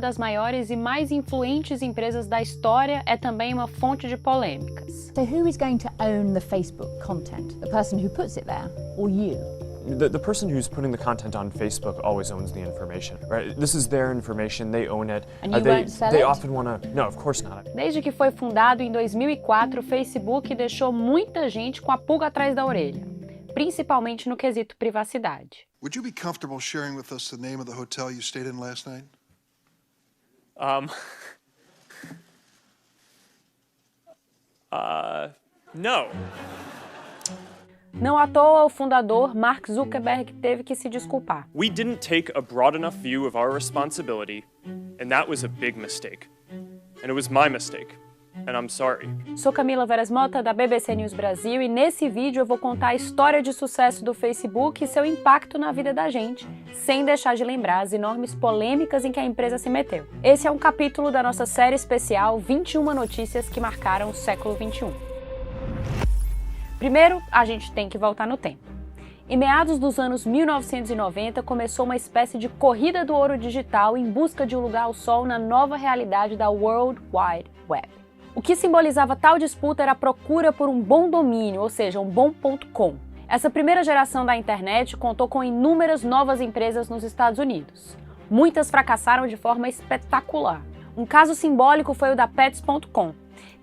das maiores e mais influentes empresas da história, é também uma fonte de polêmicas. So who is going to own the Facebook content? The person who puts it there or you? The person who's putting the content on Facebook always owns the information, right? This is their information, they own it. And you won't sell they it? often want to. No, of course not. Desde que foi fundado em 2004, o Facebook deixou muita gente com a pulga atrás da orelha, principalmente no quesito privacidade. Would you be comfortable sharing with us the name of the hotel you stayed in last night? No. Não à toa, o fundador, Mark Zuckerberg, teve que se desculpar. We didn't take a broad enough view of our responsibility, and that was a big mistake. And it was my mistake, and I'm sorry. Sou Camila Veras Mota, da BBC News Brasil, e nesse vídeo eu vou contar a história de sucesso do Facebook e seu impacto na vida da gente, sem deixar de lembrar as enormes polêmicas em que a empresa se meteu. Esse é um capítulo da nossa série especial 21 notícias que marcaram o século XXI. Primeiro, a gente tem que voltar no tempo. Em meados dos anos 1990, começou uma espécie de corrida do ouro digital em busca de um lugar ao sol na nova realidade da World Wide Web. O que simbolizava tal disputa era a procura por um bom domínio, ou seja, um bom .com. Essa primeira geração da internet contou com inúmeras novas empresas nos Estados Unidos. Muitas fracassaram de forma espetacular. Um caso simbólico foi o da Pets.com.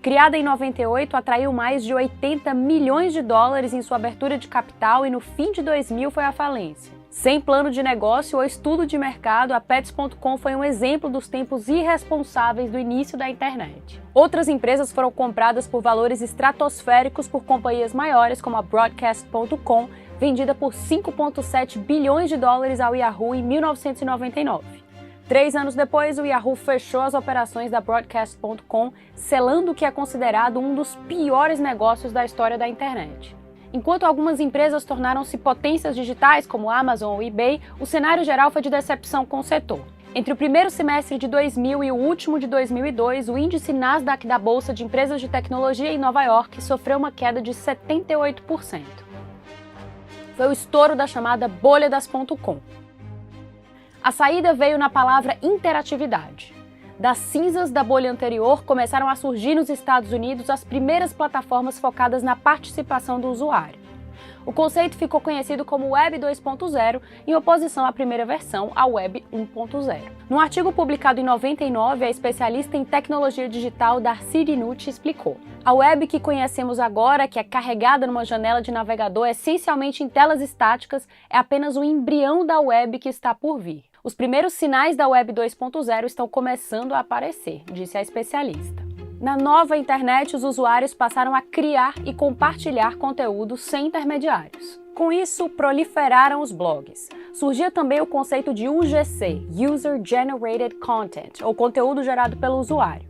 Criada em 98, atraiu mais de 80 milhões de dólares em sua abertura de capital e no fim de 2000 foi à falência. Sem plano de negócio ou estudo de mercado, a Pets.com foi um exemplo dos tempos irresponsáveis do início da internet. Outras empresas foram compradas por valores estratosféricos por companhias maiores, como a Broadcast.com, vendida por 5,7 bilhões de dólares ao Yahoo em 1999. 3 anos depois, o Yahoo fechou as operações da Broadcast.com, selando o que é considerado um dos piores negócios da história da internet. Enquanto algumas empresas tornaram-se potências digitais, como Amazon ou eBay, o cenário geral foi de decepção com o setor. Entre o primeiro semestre de 2000 e o último de 2002, o índice Nasdaq da Bolsa de Empresas de Tecnologia em Nova York sofreu uma queda de 78%. Foi o estouro da chamada bolha das .com. A saída veio na palavra interatividade. Das cinzas da bolha anterior, começaram a surgir nos Estados Unidos as primeiras plataformas focadas na participação do usuário. O conceito ficou conhecido como Web 2.0, em oposição à primeira versão, a Web 1.0. Num artigo publicado em 99, a especialista em tecnologia digital Darcy Dinucci explicou: a web que conhecemos agora, que é carregada numa janela de navegador essencialmente em telas estáticas, é apenas o embrião da web que está por vir. Os primeiros sinais da Web 2.0 estão começando a aparecer, disse a especialista. Na nova internet, os usuários passaram a criar e compartilhar conteúdo sem intermediários. Com isso, proliferaram os blogs. Surgia também o conceito de UGC, User Generated Content, ou conteúdo gerado pelo usuário.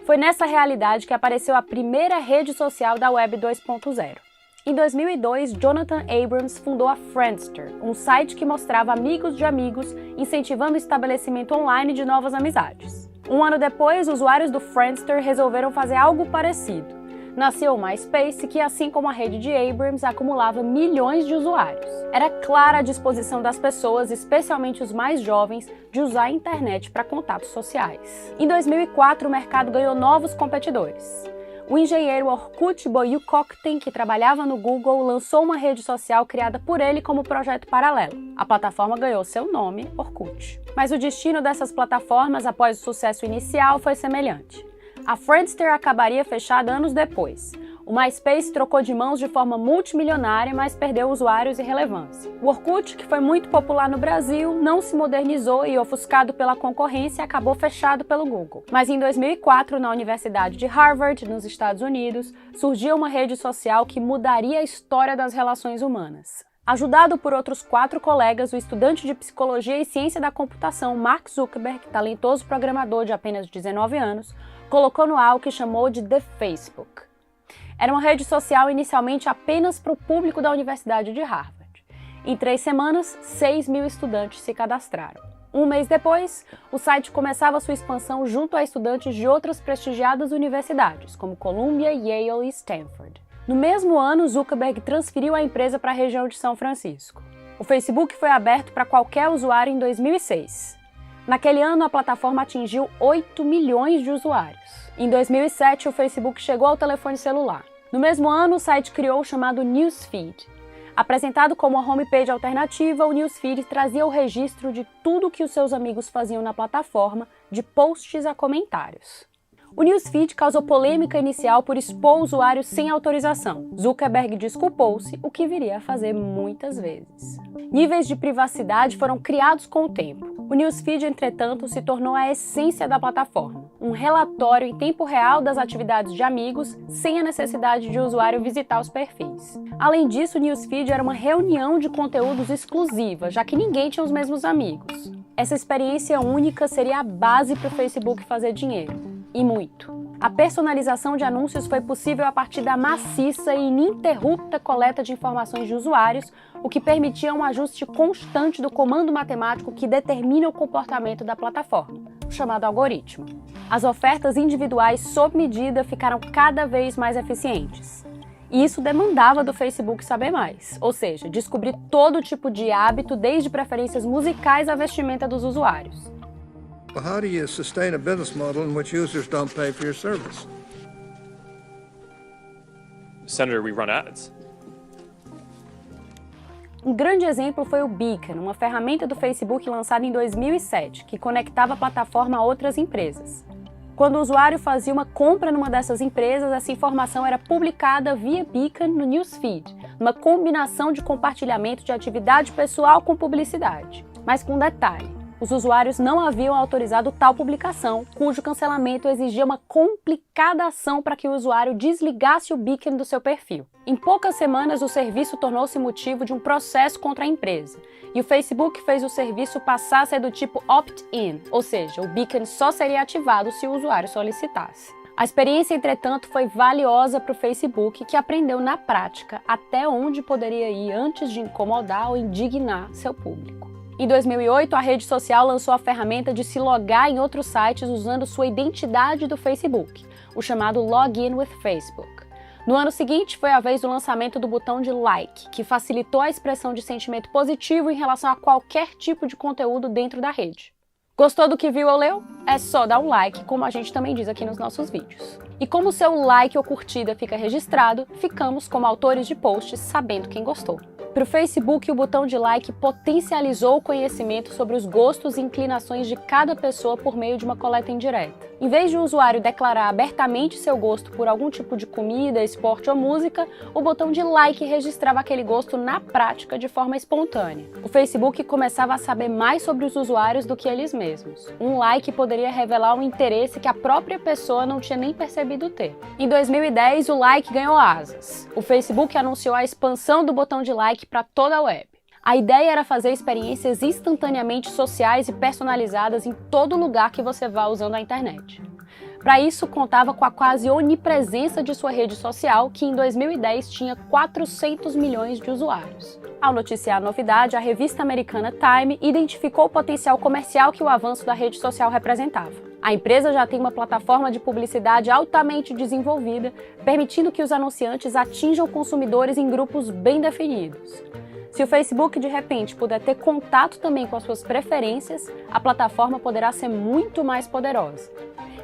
Foi nessa realidade que apareceu a primeira rede social da Web 2.0. Em 2002, Jonathan Abrams fundou a Friendster, um site que mostrava amigos de amigos, incentivando o estabelecimento online de novas amizades. Um ano depois, usuários do Friendster resolveram fazer algo parecido. Nasceu o MySpace, que, assim como a rede de Abrams, acumulava milhões de usuários. Era clara a disposição das pessoas, especialmente os mais jovens, de usar a internet para contatos sociais. Em 2004, o mercado ganhou novos competidores. O engenheiro Orkut Boyukokten, que trabalhava no Google, lançou uma rede social criada por ele como projeto paralelo. A plataforma ganhou seu nome, Orkut. Mas o destino dessas plataformas, após o sucesso inicial, foi semelhante. A Friendster acabaria fechada anos depois. O MySpace trocou de mãos de forma multimilionária, mas perdeu usuários e relevância. O Orkut, que foi muito popular no Brasil, não se modernizou e, ofuscado pela concorrência, acabou fechado pelo Google. Mas em 2004, na Universidade de Harvard, nos Estados Unidos, surgiu uma rede social que mudaria a história das relações humanas. Ajudado por outros 4 colegas, o estudante de Psicologia e Ciência da Computação Mark Zuckerberg, talentoso programador de apenas 19 anos, colocou no ar o que chamou de The Facebook. Era uma rede social inicialmente apenas para o público da Universidade de Harvard. Em 3 semanas, 6 mil estudantes se cadastraram. Um mês depois, o site começava sua expansão junto a estudantes de outras prestigiadas universidades, como Columbia, Yale e Stanford. No mesmo ano, Zuckerberg transferiu a empresa para a região de São Francisco. O Facebook foi aberto para qualquer usuário em 2006. Naquele ano, a plataforma atingiu 8 milhões de usuários. Em 2007, o Facebook chegou ao telefone celular. No mesmo ano, o site criou o chamado Newsfeed. Apresentado como uma homepage alternativa, o Newsfeed trazia o registro de tudo que os seus amigos faziam na plataforma, de posts a comentários. O Newsfeed causou polêmica inicial por expor usuários sem autorização. Zuckerberg desculpou-se, o que viria a fazer muitas vezes. Níveis de privacidade foram criados com o tempo. O Newsfeed, entretanto, se tornou a essência da plataforma. Um relatório em tempo real das atividades de amigos, sem a necessidade de o usuário visitar os perfis. Além disso, o Newsfeed era uma reunião de conteúdos exclusiva, já que ninguém tinha os mesmos amigos. Essa experiência única seria a base para o Facebook fazer dinheiro. E muito. A personalização de anúncios foi possível a partir da maciça e ininterrupta coleta de informações de usuários, o que permitia um ajuste constante do comando matemático que determina o comportamento da plataforma, o chamado algoritmo. As ofertas individuais sob medida ficaram cada vez mais eficientes. E isso demandava do Facebook saber mais, ou seja, descobrir todo tipo de hábito, desde preferências musicais à vestimenta dos usuários. Well, how do you sustain a business model in which users don't pay for your service? Senator, we run ads. Um grande exemplo foi o Beacon, uma ferramenta do Facebook lançada em 2007, que conectava a plataforma a outras empresas. Quando o usuário fazia uma compra numa dessas empresas, essa informação era publicada via Beacon no Newsfeed, uma combinação de compartilhamento de atividade pessoal com publicidade. Mas com um detalhe. Os usuários não haviam autorizado tal publicação, cujo cancelamento exigia uma complicada ação para que o usuário desligasse o Beacon do seu perfil. Em poucas semanas, o serviço tornou-se motivo de um processo contra a empresa, e o Facebook fez o serviço passar a ser do tipo opt-in, ou seja, o Beacon só seria ativado se o usuário solicitasse. A experiência, entretanto, foi valiosa para o Facebook, que aprendeu na prática até onde poderia ir antes de incomodar ou indignar seu público. Em 2008, a rede social lançou a ferramenta de se logar em outros sites usando sua identidade do Facebook, o chamado Login with Facebook. No ano seguinte, foi a vez do lançamento do botão de like, que facilitou a expressão de sentimento positivo em relação a qualquer tipo de conteúdo dentro da rede. Gostou do que viu ou leu? É só dar um like, como a gente também diz aqui nos nossos vídeos. E como o seu like ou curtida fica registrado, ficamos como autores de posts sabendo quem gostou. Para o Facebook, o botão de like potencializou o conhecimento sobre os gostos e inclinações de cada pessoa por meio de uma coleta indireta. Em vez de o usuário declarar abertamente seu gosto por algum tipo de comida, esporte ou música, o botão de like registrava aquele gosto na prática de forma espontânea. O Facebook começava a saber mais sobre os usuários do que eles mesmos. Um like poderia revelar um interesse que a própria pessoa não tinha nem percebido ter. Em 2010, o like ganhou asas. O Facebook anunciou a expansão do botão de like para toda a web. A ideia era fazer experiências instantaneamente sociais e personalizadas em todo lugar que você vá usando a internet. Para isso, contava com a quase onipresença de sua rede social, que em 2010 tinha 400 milhões de usuários. Ao noticiar a novidade, a revista americana Time identificou o potencial comercial que o avanço da rede social representava. A empresa já tem uma plataforma de publicidade altamente desenvolvida, permitindo que os anunciantes atinjam consumidores em grupos bem definidos. Se o Facebook de repente puder ter contato também com as suas preferências, a plataforma poderá ser muito mais poderosa.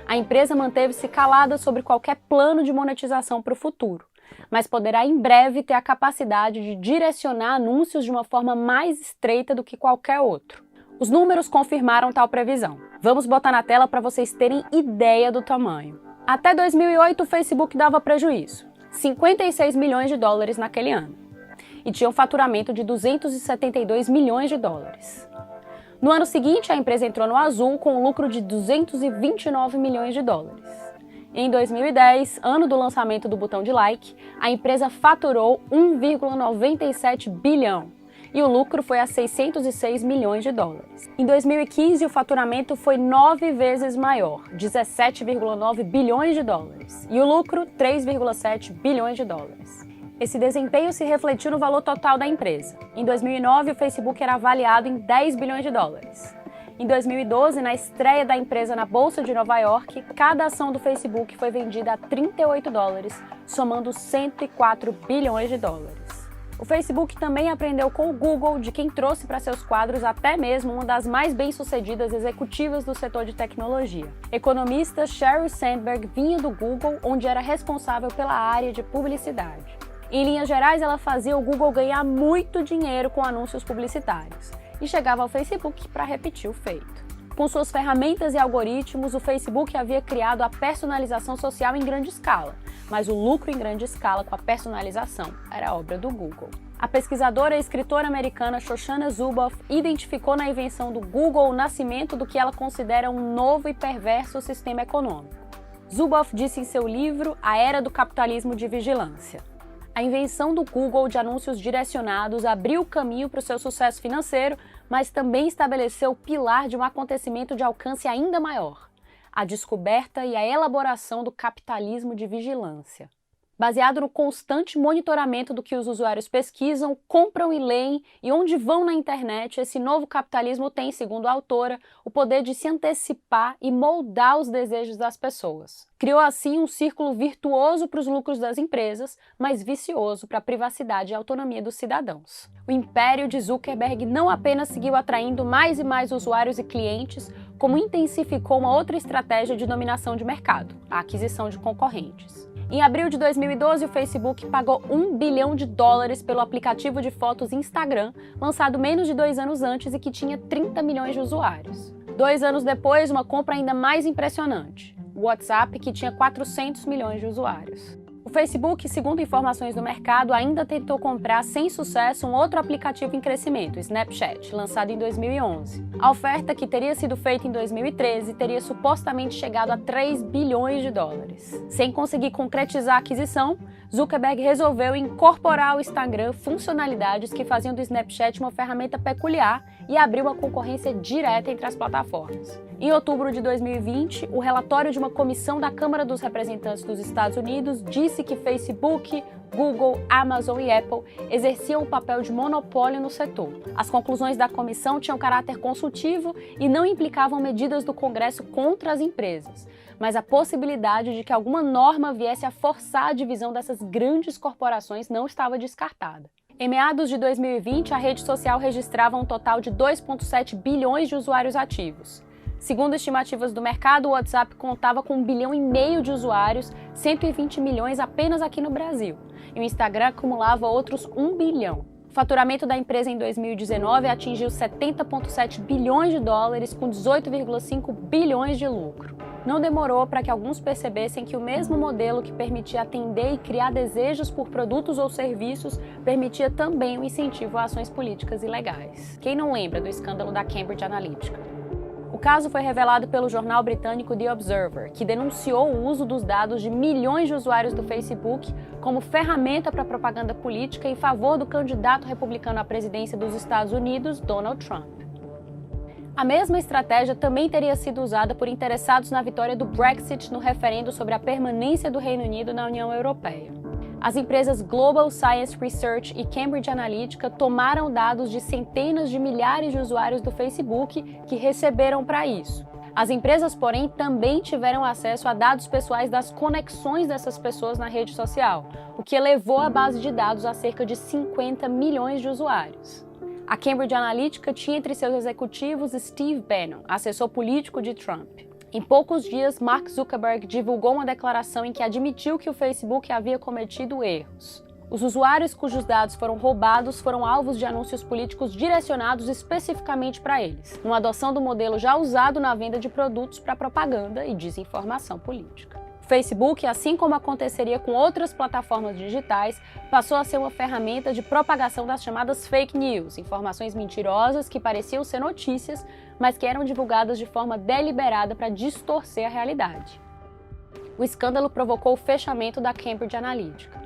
A empresa manteve-se calada sobre qualquer plano de monetização para o futuro, mas poderá em breve ter a capacidade de direcionar anúncios de uma forma mais estreita do que qualquer outro. Os números confirmaram tal previsão. Vamos botar na tela para vocês terem ideia do tamanho. Até 2008, o Facebook dava prejuízo, 56 milhões de dólares naquele ano. E tinha um faturamento de 272 milhões de dólares. No ano seguinte, a empresa entrou no azul com um lucro de 229 milhões de dólares. Em 2010, ano do lançamento do botão de like, a empresa faturou 1,97 bilhão e o lucro foi a 606 milhões de dólares. Em 2015, o faturamento foi 9 vezes maior, 17,9 bilhões de dólares, e o lucro 3,7 bilhões de dólares. Esse desempenho se refletiu no valor total da empresa. Em 2009, o Facebook era avaliado em 10 bilhões de dólares. Em 2012, na estreia da empresa na Bolsa de Nova York, cada ação do Facebook foi vendida a 38 dólares, somando 104 bilhões de dólares. O Facebook também aprendeu com o Google, de quem trouxe para seus quadros até mesmo uma das mais bem-sucedidas executivas do setor de tecnologia. Economista Sheryl Sandberg vinha do Google, onde era responsável pela área de publicidade. Em linhas gerais, ela fazia o Google ganhar muito dinheiro com anúncios publicitários e chegava ao Facebook para repetir o feito. Com suas ferramentas e algoritmos, o Facebook havia criado a personalização social em grande escala, mas o lucro em grande escala com a personalização era obra do Google. A pesquisadora e escritora americana Shoshana Zuboff identificou na invenção do Google o nascimento do que ela considera um novo e perverso sistema econômico. Zuboff disse em seu livro A Era do Capitalismo de Vigilância: a invenção do Google de anúncios direcionados abriu o caminho para o seu sucesso financeiro, mas também estabeleceu o pilar de um acontecimento de alcance ainda maior: a descoberta e a elaboração do capitalismo de vigilância. Baseado no constante monitoramento do que os usuários pesquisam, compram e leem e onde vão na internet, esse novo capitalismo tem, segundo a autora, o poder de se antecipar e moldar os desejos das pessoas. Criou assim um círculo virtuoso para os lucros das empresas, mas vicioso para a privacidade e autonomia dos cidadãos. O império de Zuckerberg não apenas seguiu atraindo mais e mais usuários e clientes, como intensificou uma outra estratégia de dominação de mercado, a aquisição de concorrentes. Em abril de 2012, o Facebook pagou $1 bilhão pelo aplicativo de fotos Instagram, lançado menos de 2 anos antes e que tinha 30 milhões de usuários. 2 anos depois, uma compra ainda mais impressionante: o WhatsApp, que tinha 400 milhões de usuários. O Facebook, segundo informações do mercado, ainda tentou comprar sem sucesso um outro aplicativo em crescimento, o Snapchat, lançado em 2011. A oferta, que teria sido feita em 2013, teria supostamente chegado a $3 bilhões. Sem conseguir concretizar a aquisição, Zuckerberg resolveu incorporar ao Instagram funcionalidades que faziam do Snapchat uma ferramenta peculiar e abriu uma concorrência direta entre as plataformas. Em outubro de 2020, o relatório de uma comissão da Câmara dos Representantes dos Estados Unidos disse que Facebook, Google, Amazon e Apple exerciam o papel de monopólio no setor. As conclusões da comissão tinham caráter consultivo e não implicavam medidas do Congresso contra as empresas, mas a possibilidade de que alguma norma viesse a forçar a divisão dessas grandes corporações não estava descartada. Em meados de 2020, a rede social registrava um total de 2,7 bilhões de usuários ativos. Segundo estimativas do mercado, o WhatsApp contava com 1,5 bilhão de usuários, 120 milhões apenas aqui no Brasil, e o Instagram acumulava outros 1 bilhão. O faturamento da empresa em 2019 atingiu $70,7 bilhões, com 18,5 bilhões de lucro. Não demorou para que alguns percebessem que o mesmo modelo que permitia atender e criar desejos por produtos ou serviços permitia também o incentivo a ações políticas ilegais. Quem não lembra do escândalo da Cambridge Analytica? O caso foi revelado pelo jornal britânico The Observer, que denunciou o uso dos dados de milhões de usuários do Facebook como ferramenta para propaganda política em favor do candidato republicano à presidência dos Estados Unidos, Donald Trump. A mesma estratégia também teria sido usada por interessados na vitória do Brexit no referendo sobre a permanência do Reino Unido na União Europeia. As empresas Global Science Research e Cambridge Analytica tomaram dados de centenas de milhares de usuários do Facebook que receberam para isso. As empresas, porém, também tiveram acesso a dados pessoais das conexões dessas pessoas na rede social, o que elevou a base de dados a cerca de 50 milhões de usuários. A Cambridge Analytica tinha entre seus executivos Steve Bannon, assessor político de Trump. Em poucos dias, Mark Zuckerberg divulgou uma declaração em que admitiu que o Facebook havia cometido erros. Os usuários cujos dados foram roubados foram alvos de anúncios políticos direcionados especificamente para eles, numa adoção do modelo já usado na venda de produtos para propaganda e desinformação política. O Facebook, assim como aconteceria com outras plataformas digitais, passou a ser uma ferramenta de propagação das chamadas fake news, informações mentirosas que pareciam ser notícias, mas que eram divulgadas de forma deliberada para distorcer a realidade. O escândalo provocou o fechamento da Cambridge Analytica.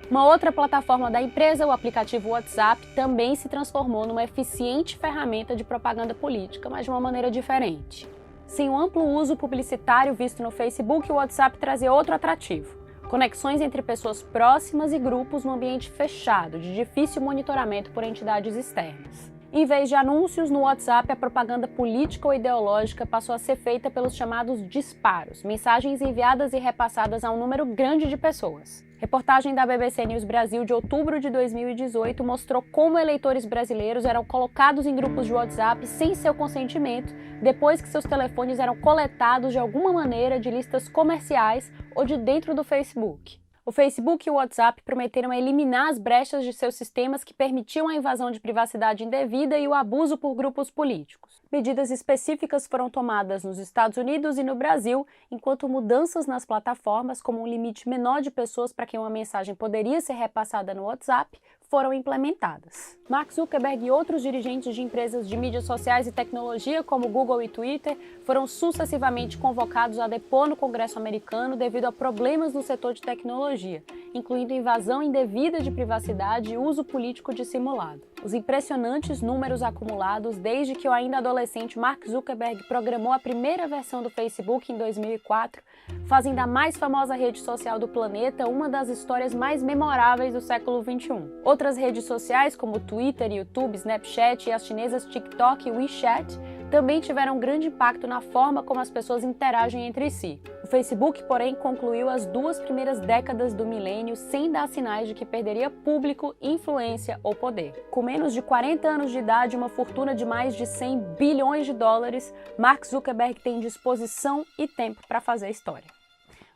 Uma outra plataforma da empresa, o aplicativo WhatsApp, também se transformou numa eficiente ferramenta de propaganda política, mas de uma maneira diferente. Sem o amplo uso publicitário visto no Facebook, o WhatsApp trazia outro atrativo: conexões entre pessoas próximas e grupos num ambiente fechado, de difícil monitoramento por entidades externas. Em vez de anúncios, no WhatsApp, a propaganda política ou ideológica passou a ser feita pelos chamados disparos, mensagens enviadas e repassadas a um número grande de pessoas. Reportagem da BBC News Brasil de outubro de 2018 mostrou como eleitores brasileiros eram colocados em grupos de WhatsApp sem seu consentimento, depois que seus telefones eram coletados de alguma maneira de listas comerciais ou de dentro do Facebook. O Facebook e o WhatsApp prometeram eliminar as brechas de seus sistemas que permitiam a invasão de privacidade indevida e o abuso por grupos políticos. Medidas específicas foram tomadas nos Estados Unidos e no Brasil, enquanto mudanças nas plataformas, como um limite menor de pessoas para quem uma mensagem poderia ser repassada no WhatsApp, foram implementadas. Mark Zuckerberg e outros dirigentes de empresas de mídias sociais e tecnologia, como Google e Twitter, foram sucessivamente convocados a depor no Congresso americano devido a problemas no setor de tecnologia, incluindo invasão indevida de privacidade e uso político dissimulado. Os impressionantes números acumulados desde que o ainda adolescente Mark Zuckerberg programou a primeira versão do Facebook em 2004 fazem da mais famosa rede social do planeta uma das histórias mais memoráveis do século XXI. Outras redes sociais, como Twitter, YouTube, Snapchat e as chinesas TikTok e WeChat, também tiveram grande impacto na forma como as pessoas interagem entre si. O Facebook, porém, concluiu as 2 primeiras décadas do milênio sem dar sinais de que perderia público, influência ou poder. Com menos de 40 anos de idade e uma fortuna de mais de 100 bilhões de dólares, Mark Zuckerberg tem disposição e tempo para fazer história.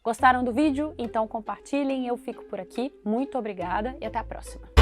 Gostaram do vídeo? Então compartilhem, eu fico por aqui. Muito obrigada e até a próxima.